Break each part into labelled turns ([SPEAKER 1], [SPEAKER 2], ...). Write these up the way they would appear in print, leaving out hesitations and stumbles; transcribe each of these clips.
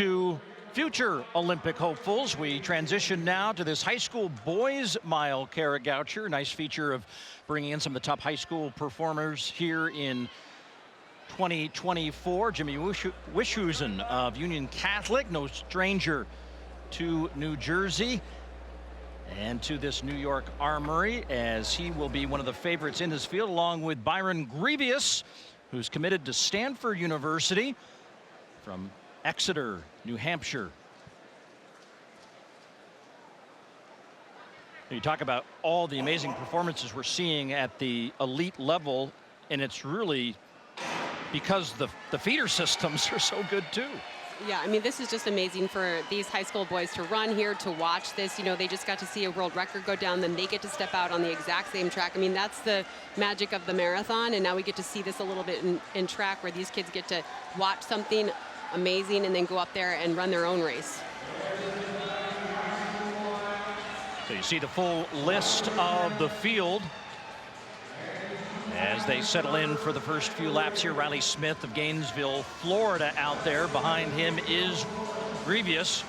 [SPEAKER 1] to future Olympic hopefuls. We transition now to this high school boys mile Kara Goucher. Nice feature of bringing in some of the top high school performers here in 2024. Jimmy Wishusen of Union Catholic, no stranger to New Jersey and to this New York Armory, as he will be one of the favorites in this field, along with Byron Grievous, who's committed to Stanford University from Exeter, New Hampshire. You talk about all the amazing performances we're seeing at the elite level, and it's really because the feeder systems are so good too.
[SPEAKER 2] Yeah, I mean, this is just amazing for these high school boys to run here, to watch this. You know, they just got to see a world record go down, then they get to step out on the exact same track. I mean, that's the magic of the marathon, and now we get to see this a little bit in track, where these kids get to watch something amazing and then go up there and run their own race.
[SPEAKER 1] So you see the full list of the field as they settle in for the first few laps here. Riley Smith of Gainesville, Florida, out there. Behind him is Grievous,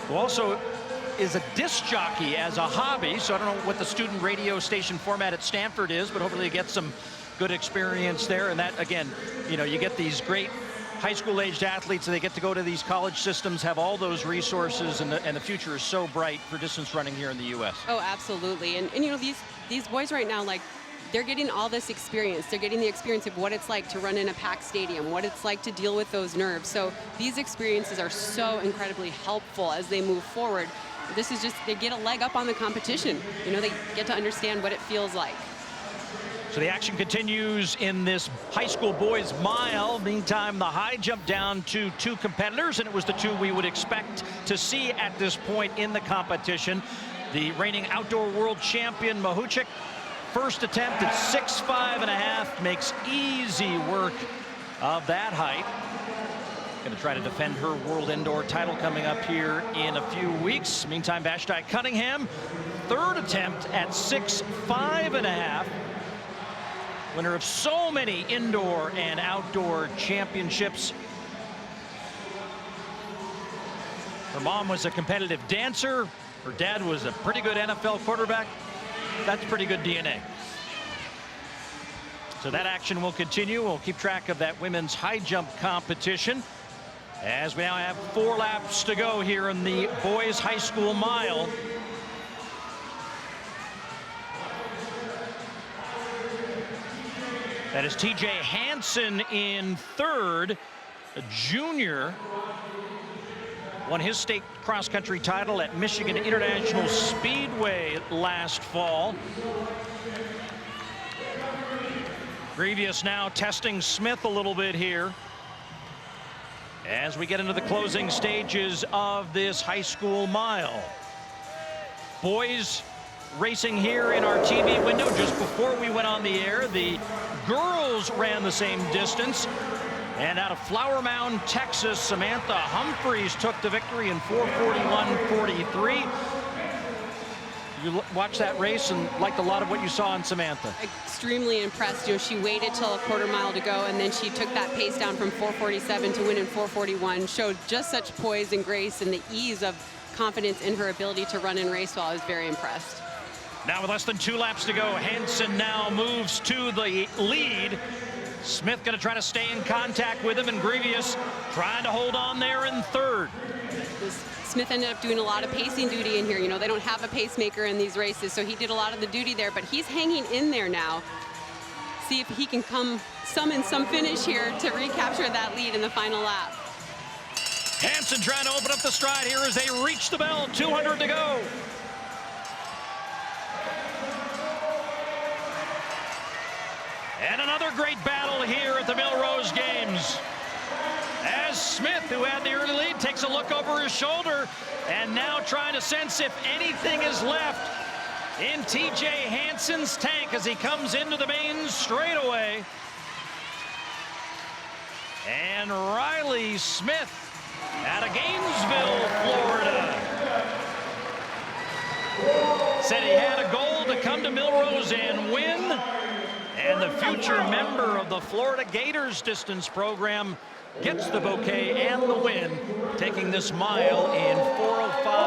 [SPEAKER 1] who also is a disc jockey as a hobby. So I don't know what the student radio station format at Stanford is, but hopefully they get some good experience there. And that, again, you know, you get these great high school aged athletes, and they get to go to these college systems, have all those resources, and the future is so bright for distance running here in the U.S.
[SPEAKER 2] Oh, absolutely. And you know, these boys right now, like, they're getting all this experience. They're getting the experience of what it's like to run in a packed stadium, what it's like to deal with those nerves. So these experiences are so incredibly helpful as they move forward. This is just, they get a leg up on the competition. You know, they get to understand what it feels like.
[SPEAKER 1] So the action continues in this high school boys mile. Meantime, the high jump down to two competitors, and it was the two we would expect to see at this point in the competition. The reigning outdoor world champion, Mahuchik, first attempt at 6'5½", makes easy work of that height. Going to try to defend her world indoor title coming up here in a few weeks. Meantime, Vashti Cunningham, third attempt at 6'5½". Winner of so many indoor and outdoor championships. Her mom was a competitive dancer. Her dad was a pretty good NFL quarterback. That's pretty good DNA. So that action will continue. We'll keep track of that women's high jump competition as we now have 4 laps to go here in the boys high school mile. That is TJ Hansen in third, a junior. Won his state cross-country title at Michigan International Speedway last fall. Grievous now testing Smith a little bit here as we get into the closing stages of this high school mile. Boys racing here in our TV window just before we went on the air. The girls ran the same distance. And out of Flower Mound, Texas, Samantha Humphreys took the victory in 4:41.43. You watched that race and liked a lot of what you saw in Samantha.
[SPEAKER 2] Extremely impressed. You know, she waited till a quarter mile to go, and then she took that pace down from 4:47 to win in 4:41. Showed just such poise and grace and the ease of confidence in her ability to run and race well. I was very impressed.
[SPEAKER 1] Now with less than 2 laps to go, Hansen now moves to the lead. Smith going to try to stay in contact with him, and Grievous trying to hold on there in third.
[SPEAKER 2] Smith ended up doing a lot of pacing duty in here. You know, they don't have a pacemaker in these races, so he did a lot of the duty there, but he's hanging in there now. See if he can summon some finish here to recapture that lead in the final lap.
[SPEAKER 1] Hansen trying to open up the stride here as they reach the bell. 200 to go. And another great battle here at the Millrose Games, as Smith, who had the early lead, takes a look over his shoulder and now trying to sense if anything is left in TJ Hansen's tank as he comes into the main straightaway. And Riley Smith out of Gainesville, Florida, said he had a goal to come to Millrose and win. And the future member of the Florida Gators distance program gets the bouquet and the win, taking this mile in 4:05.